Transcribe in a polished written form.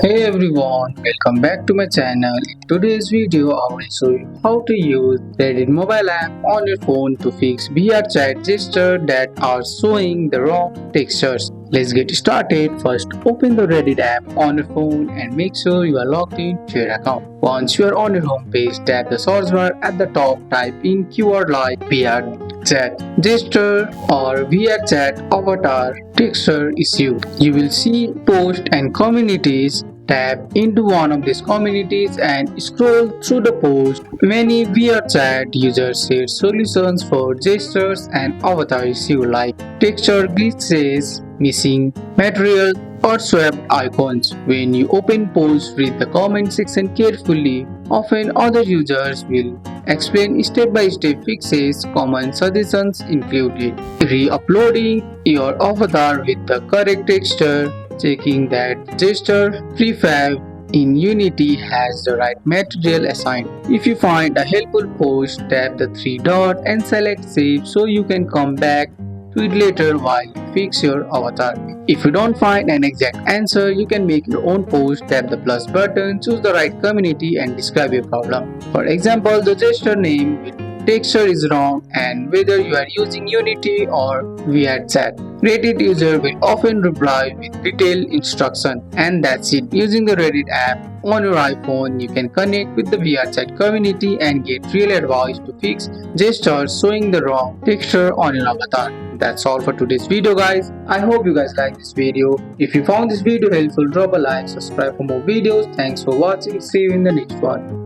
Hey everyone, welcome back to my channel. In today's video, I will show you how to use Reddit mobile app on your phone to fix VRChat gesture that are showing the wrong textures. Let's get started. First, open the Reddit app on your phone and make sure you are logged into your account. Once you are on your home page, tap the search bar at the top, type in keyword like VRChat gesture or VRChat avatar texture issue. You will see post and communities. Tap into one of these communities and scroll through the post. Many VRChat users share solutions for gestures and avatar issues like texture glitches, missing material, or swapped icons. When you open posts, read the comment section carefully. Often other users will explain step-by-step fixes. Common suggestions include re-uploading your avatar with the correct texture, checking that gesture prefab in Unity has the right material assigned. If you find a helpful post, tap the three dots and select save so you can come back to it later while you fix your avatar. If you don't find an exact answer, you can make your own post, tap the plus button, choose the right community and describe your problem. For example, the gesture name with texture is wrong and whether you are using Unity or VRChat. Reddit user will often reply with detailed instruction, and that's it. Using the Reddit app on your iPhone, you can connect with the VRChat community and get real advice to fix gestures showing the wrong texture on your avatar. That's all for today's video guys. I hope you guys like this video. If you found this video helpful, drop a like, subscribe for more videos. Thanks for watching. See you in the next one.